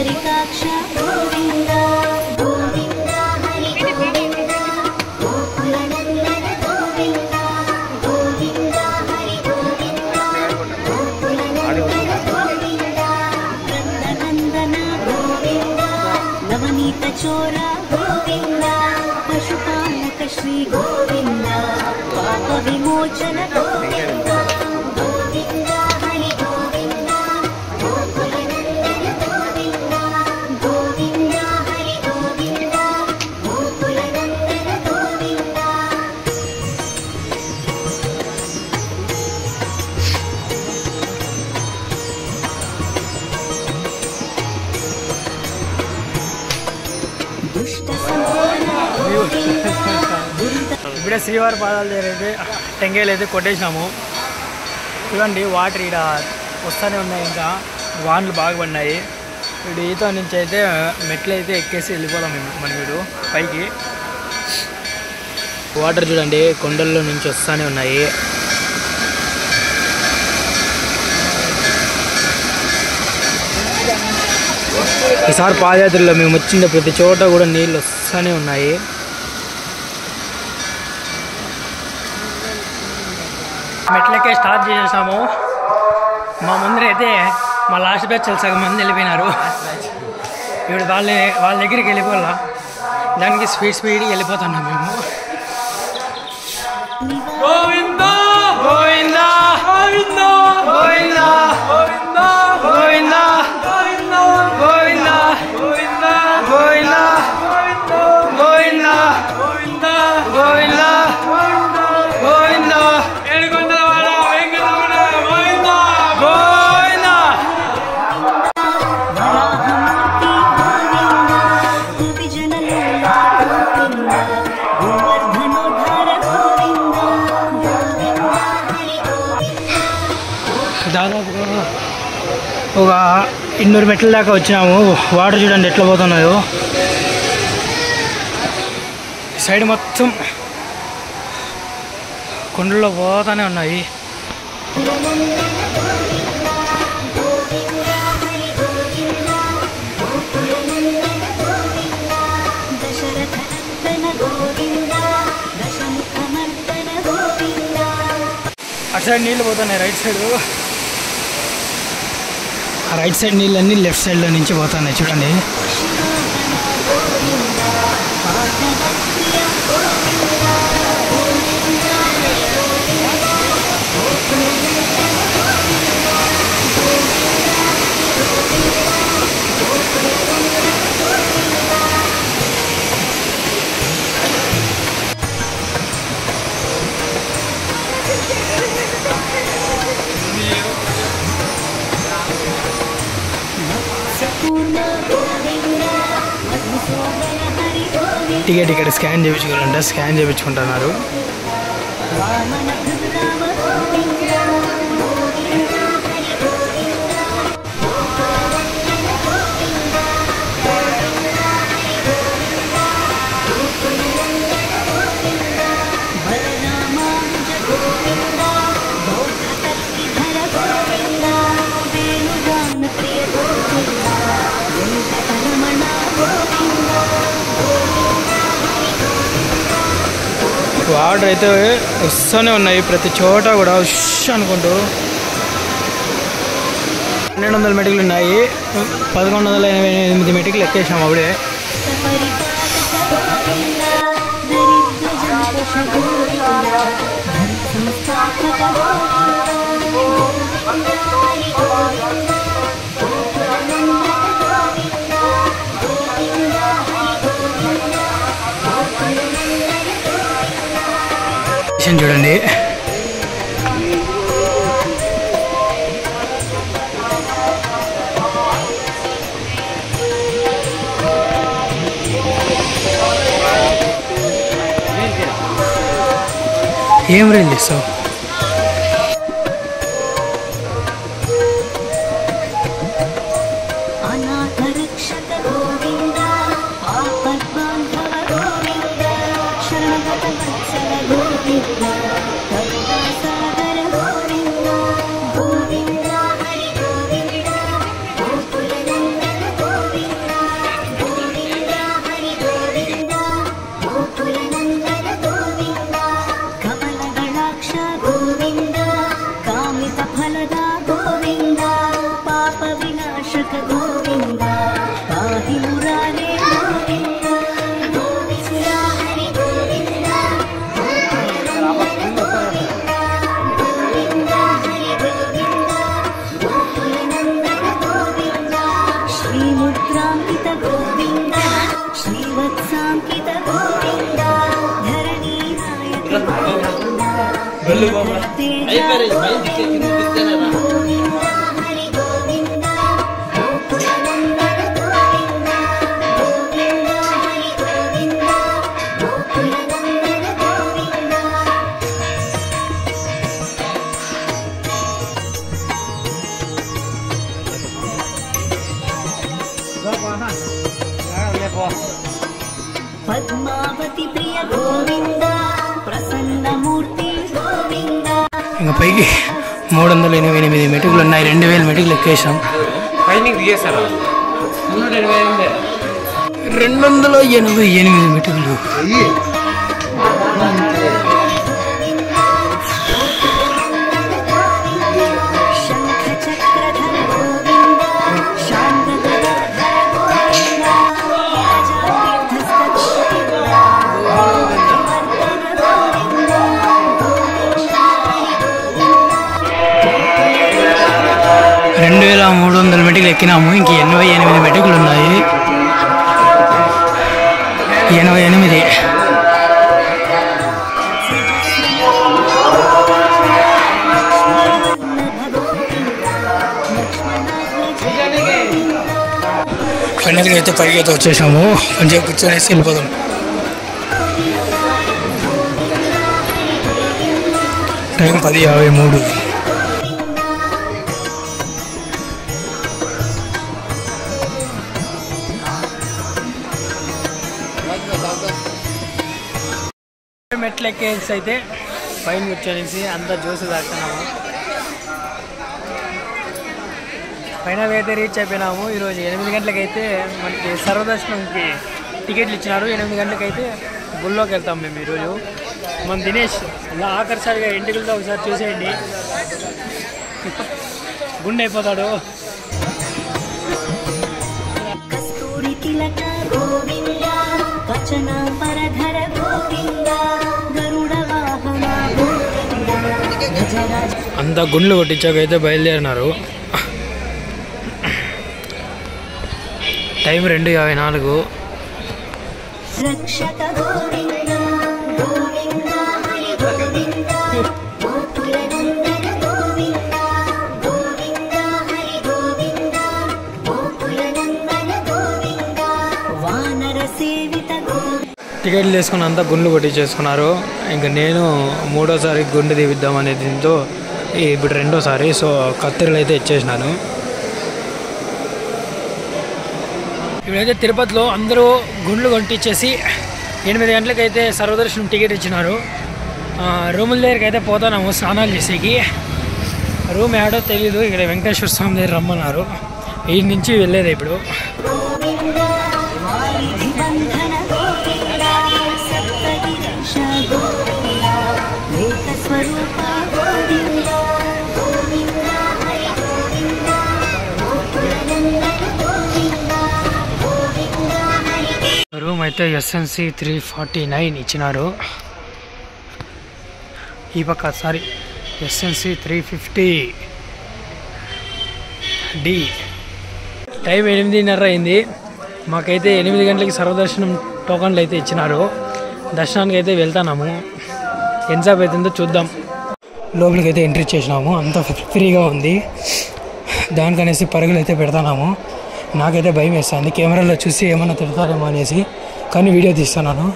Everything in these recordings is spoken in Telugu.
शबरिकाक्ष गोविन्द गोविन्द हरि गोविन्द गोकुलनन्दन गोविन्द गोविन्द हरि गोविन्द गोकुलनन्दन गोविन्द नन्दनन्दन गोविन्द नवनीत चोर गोविन्द पशुपालक श्री गोविन्द पाप विमोचन गोविन्द गोविन्द हरि गोविन्द गोकुलनन्दन गोविन्द गोविन्द हरि गोविन्द गोकुलनन्दन गोविन्द दुष्ट ఇప్పుడే శ్రీవారి పాదాల దగ్గర అయితే టెంకాయలు అయితే కొట్టేసినాము. చూడండి వాటర్ ఇక్కడ వస్తూనే ఉన్నాయి, ఇంకా వానలు బాగా పడినాయి. ఇప్పుడు ఈత నుంచి అయితే మెట్లు అయితే ఎక్కేసి వెళ్ళిపోదాం మనం ఇప్పుడు పైకి. వాటర్ చూడండి కొండల్లో నుంచి వస్తూనే ఉన్నాయి. ఈసారి పాదయాత్రలో మేము వచ్చిన ప్రతి చోట కూడా నీళ్ళు వస్తూనే ఉన్నాయి. మెట్లకే స్టార్ట్ చేసేసాము. మా ముందరైతే మా లాస్ట్ బ్యాచ్ సగం మంది వెళ్ళిపోయినారు. ఇప్పుడు వాళ్ళ దగ్గరికి వెళ్ళిపోవాలా, దానికి స్పీడ్ వెళ్ళిపోతున్నాం మేము. గోవింద గోవింద గోవింద గోవింద గోవింద గోవింద గోవింద గోవింద గోవింద గోవింద గోవింద గోవింద గోవింద గోవింద ఏడుకొండలవాడ వెంకటరమణ గోవింద గోవింద वराहमूर्ति गोविन्द गोपीजनलोला गोविन्द गोवर्धनोद्धार गोविन्द गोविन्द हरि गोविन्द దాదాపుగా ఒక 200 మెట్ల దాకా వచ్చినాము. వాటర్ చూడండి ఎట్లా పోతున్నాయో. సైడ్ మొత్తం కొండల్లో పోతానే ఉన్నాయి. गोविन्द हरि गोविन्द गोकुलनन्दन गोविन्द दशरथनन्दन गोविन्द दशमुखमर्दन गोविन्द అటు సైడ్ నీళ్ళు పోతున్నాయి, రైట్ సైడ్. ఆ రైట్ సైడ్ నీళ్ళన్నీ లెఫ్ట్ సైడ్లో నుంచి పోతున్నాయి చూడండి. गोविन्द पादवत्प्रिय गोविन्द गोविन्द हरि गोविन्द गोकुलनन्दन गोविन्द गोविन्द हरि गोविन्द गोकुलनन्दन गोविन्द पूर्ण गोविन्द मधुसूदन हरि गोविन्द టికెట్ ఇక్కడ స్కాన్ చేయించుకోవాలంటే స్కాన్ చేయించుకుంటున్నారు. वामन भृगुराम गोविन्द गोविन्द हरि गोविन्द गोकुलनन्दन गोविन्द गोविन्द हरि गोविन्द गोकुलनन्दन गोविन्द बलरामानुज गोविन्द बौद्धकल्पिधर गोविन्द वेणुगानप्रिय गोविन्द वेङ्कटरमण गोविन्द गोविन्द हरि गोविन्द వాటర్ అయితే వస్తూనే ఉన్నాయి ప్రతి చోట కూడా ఉష్ అనుకుంటూ. 1200 మెటికలు ఉన్నాయి. 1188 మెటికలు ఎక్కేసాము అప్పుడే. परिपालक गोविन्द दरिद्रजनपश गोविन्द धर्मसंस्थापक गोविन्द गोविन्द हरि गोविन्द गोकुलनन्दन गोविन्द गोविन्द हरि गोविन्द गोकुलनन्दन गोविन्द చూడండి ఏం రీల్ చేస్తావు. अनाथरक्षक गोविन्द आपद्बान्धव गोविन्द शरणगतवत्सल गोविन्द करुणासागर गोविन्द गोविन्द हरि गोविन्द गोकुलनन्दन गोविन्द పద్మావతి ప్రియ గోవింద ప్రసన్నమూర్తి గోవింద. ఇంకా పైకి 388 మెటుకులు ఉన్నాయి. 2000 మెటుకులు ఎక్కేసాం. 288 మెటుకులు. మెటుకులు ఎక్కినాము. ఇంక 88 మెటుకులు ఉన్నాయి. 88. ఫైనల్గా అయితే పైకి అయితే వచ్చేసాము. కొంచెం కూర్చొనేసి వెళ్ళిపోదాం. టైం 10:53. మెట్లు ఎక్కేసి అయితే పైన కూర్చొనేసి అంతా జ్యూస్ తాగుతున్నాము. ఫైనల్ అయితే రీచ్ అయిపోయినాము. ఈరోజు 8 గంటలకైతే మనకి సర్వదర్శనంకి టికెట్లు ఇచ్చినారు. 8 గంటలకైతే గుళ్ళోకి వెళ్తాం మేము ఈరోజు. మన దినేష్ అలా ఆఖరిసారిగా ఎంటికలతో ఒకసారి చూసేయండి, గుండె అయిపోతాడు. కస్తూరి తిలక గోవింద వచనాంబరధర గోవింద గరుడ వాహన గోవింద గజరాజ. అంతా గుండ్లు కొట్టించాకైతే బయలుదేరినారు. టైం 2:54. రక్షక గోవింద గోవింద హరి గోవింద గోకులనందన గోవింద గోవింద హరి గోవింద గోకులనందన గోవింద వానర సేవిత గోవింద. టికెట్లు తీసుకుని అంతా గుండ్లు కొట్టించేసుకున్నారు. ఇంకా నేను 3వ గుండు తీపిద్దామనే దీంతో ఇప్పుడు 2వ. సో కత్తెరలు అయితే ఇచ్చేసినాను. ఇప్పుడైతే తిరుపతిలో అందరూ గుండ్లు కొట్టించేసి 8 గంటలకైతే సర్వదర్శనం టికెట్ ఇచ్చినారు. రూముల దగ్గరికి అయితే పోతున్నాము స్నానాలు చేసేకి. రూమ్ ఏడో తెలీదు. ఇక్కడ వెంకటేశ్వర స్వామి దగ్గర రమ్మన్నారు. ఈ నుంచి వెళ్ళేది ఇప్పుడు. రూమ్ అయితే SNC 349 ఇచ్చినారు. ఈ పక్క SNC 350D. టైం 8:30 అయింది. మాకైతే 8 గంటలకి సర్వదర్శనం టోకన్లు అయితే ఇచ్చినారు. దర్శనానికి అయితే వెళ్తున్నాము. ఎంతసేపు అవుతుందో చూద్దాం. లోపలికి అయితే ఎంట్రీ చేసినాము. అంతా ఫ్రీగా ఉంది. దానికనేసి పరుగులు అయితే పెడతాము. నాకైతే భయం వేస్తుంది కెమెరాలో చూసి ఏమన్నా తిడతారేమో అనేసి, కానీ వీడియో తీస్తున్నాను.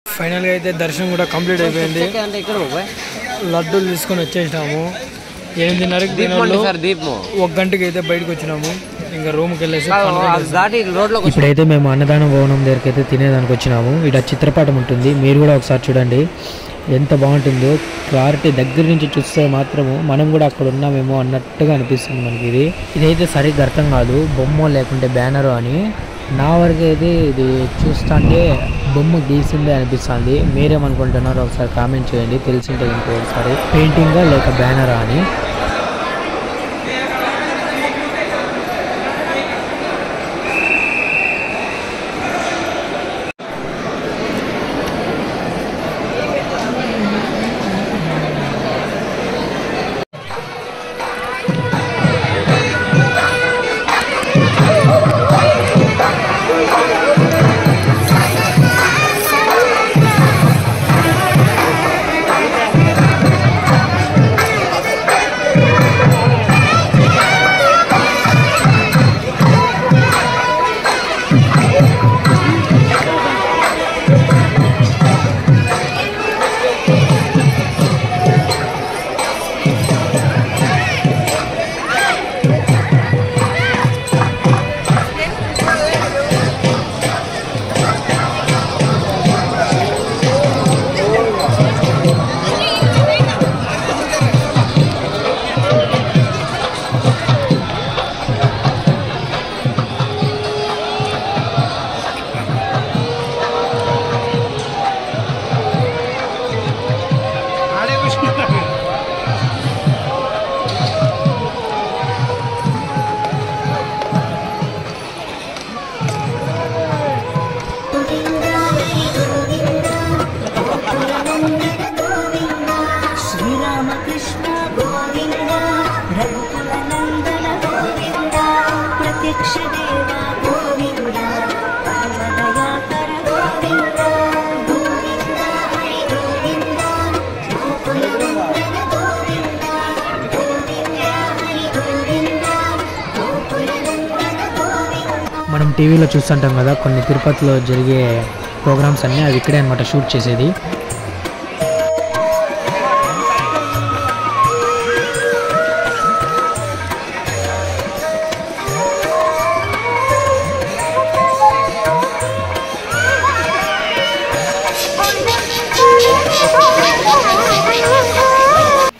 ఫైనల్గా అయితే దర్శనం కూడా కంప్లీట్ అయిపోయింది. లడ్డూలు తీసుకొని వచ్చేసినాము. 8:30కి దీనిలో 1 గంటకి అయితే బయటకు వచ్చినాము. ఇంకా రూమ్కి వెళ్ళేసి ఇప్పుడైతే మేము అన్నదాన భవనం దగ్గరికి అయితే తినేదానికి వచ్చినాము. ఇక్కడ చిత్రపటం ఉంటుంది, మీరు కూడా ఒకసారి చూడండి ఎంత బాగుంటుందో. క్లారిటీ దగ్గర నుంచి చూస్తే మాత్రము మనం కూడా అక్కడ ఉన్నామేమో అన్నట్టుగా అనిపిస్తుంది మనకి. ఇదైతే సరిగ్గా అర్థం కాదు, బొమ్మ లేకుంటే బ్యానరు అని. నా వరకు అయితే ఇది చూస్తుంటే బొమ్మ గీసిందే అనిపిస్తుంది. మీరేమనుకుంటున్నారో ఒకసారి కామెంట్ చేయండి, తెలిసింటే ఇంకో ఒకసారి పెయింటింగా లేక బ్యానరా అని. శ్రీరామకృష్ణ గోవింద రఘుకులనందన గోవింద ప్రత్యక్ష దేవ గోవింద పరమదయాకర గోవింద గోవింద హరి గోవింద గోకులనందన గోవింద గోవింద హరి గోవింద గోకులనందన గోవింద. మనం టీవీలో చూస్తుంటాం కదా కొన్ని తిరుపతిలో జరిగే ప్రోగ్రామ్స్ అన్నీ అవి ఇక్కడే అనమాట షూట్ చేసేది.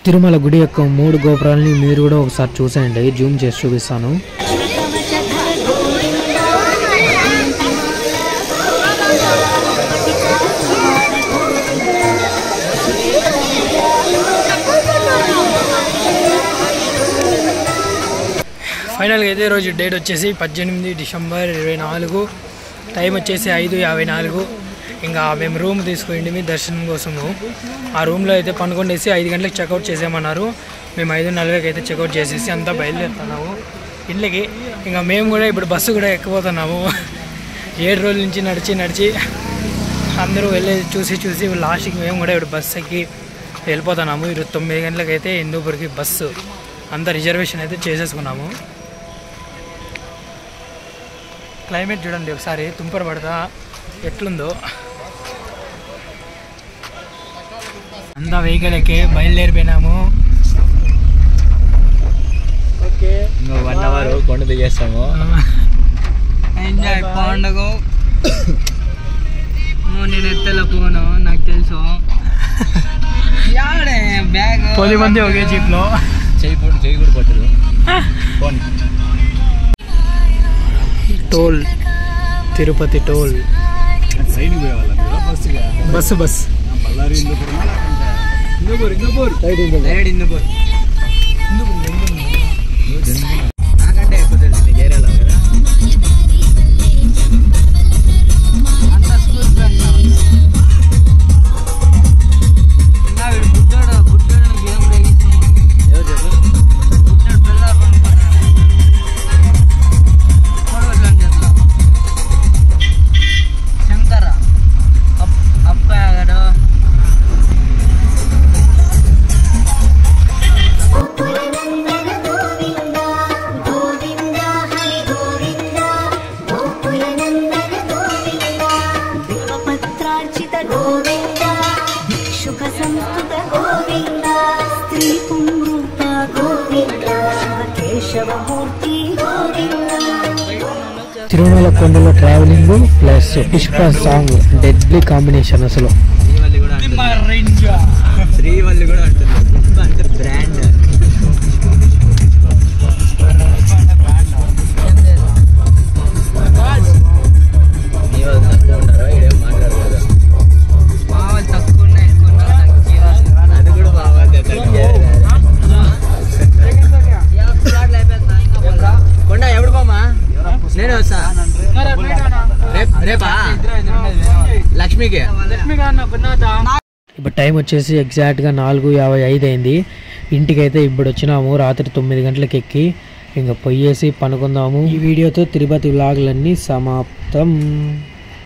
తిరుమల గుడి యొక్క 3 గోపురాలని మీరు కూడా ఒకసారి చూసేయండి, జూమ్ చేసి చూపిస్తాను. ఫైనల్గా అయితే రోజు డేట్ వచ్చేసి 18 డిసెంబర్ 2024, టైం వచ్చేసి 5:54. ఇంకా మేము రూమ్ తీసుకుంటే మీ దర్శనం కోసము ఆ రూమ్లో అయితే పనుకొండేసి 5 గంటలకు చెక్అవుట్ చేసామన్నారు. మేము 5:40కి అయితే చెక్అవుట్ చేసేసి అంతా బయలుదేరుతున్నాము ఇంట్లోకి. ఇంకా మేము కూడా ఇప్పుడు బస్సు కూడా ఎక్కిపోతున్నాము. 7 రోజుల నుంచి నడిచి అందరూ వెళ్ళి చూసి లాస్ట్కి మేము కూడా ఇప్పుడు బస్సు ఎక్కి వెళ్ళిపోతున్నాము. ఈరోజు 9 గంటలకు అయితే హిందూపూర్కి బస్సు అంతా రిజర్వేషన్ అయితే చేసేసుకున్నాము. క్లైమేట్ చూడండి ఒకసారి, తుంపర పడతా ఎట్లుందో. అంతా వెహికల్ ఎక్కి బయలుదేరిపోయినాము. ఓకే, ఇంకో 1 అవర్ కొండ దిగేస్తాము. ఎంజాయ్ పండుగ. నేను ఎత్తల పోను, నాకు తెలుసు. బ్యాగ్ 10 మంది ఒకే జీప్లో. చేయి కూడా పట్టదు. Toll, Tirupati toll. బస్సు నాకంటే ఎక్కువ తెలుసు నీకు ఏరియాలో కదా. అంతా స్కూల్ ఫ్రెండ్స్. బుద్ధోడు గేమ్ రేగిస్తాము. ఎవరు చెప్పు. బుద్ధోడు పిల్లలు శంకర అప్పాగడు. గోకులనందన గోవింద గోవింద హరి గోవింద గోకులనందన గోవింద బిల్వపత్రార్చిత గోవింద భిక్షుక సంస్కృత గోవింద స్త్రీ పుంరూప గోవింద శివకేశవమూర్తి గోవింద. తిరుమల కొండలో travelling plus Pushpa song deadly combination అసలు. శ్రీవల్లి కూడా అంటుంది. పుష్ప అంటే బ్రాండ్. నీ వాళ్ళు తక్కువ ఉంటారా? ఇదేం మాట్లాడలేదు. మా వాళ్ళు తక్కువ ఉన్నాయి, ఎక్కువ ఉన్నాయి. అది కూడా మా వాళ్ళు కొండ ఎప్పుడు పోమా? నేను వస్తా. రేపా లక్ష్మికి. ఇప్పుడు టైం వచ్చేసి ఎగ్జాక్ట్గా 4:55 అయింది. ఇంటికైతే ఇప్పుడు వచ్చినాము. రాత్రి 9 గంటలకు ఎక్కి ఇంకా పొయ్యేసి పనుకుందాము. ఈ వీడియోతో తిరుపతి వ్లాగులన్నీ సమాప్తం.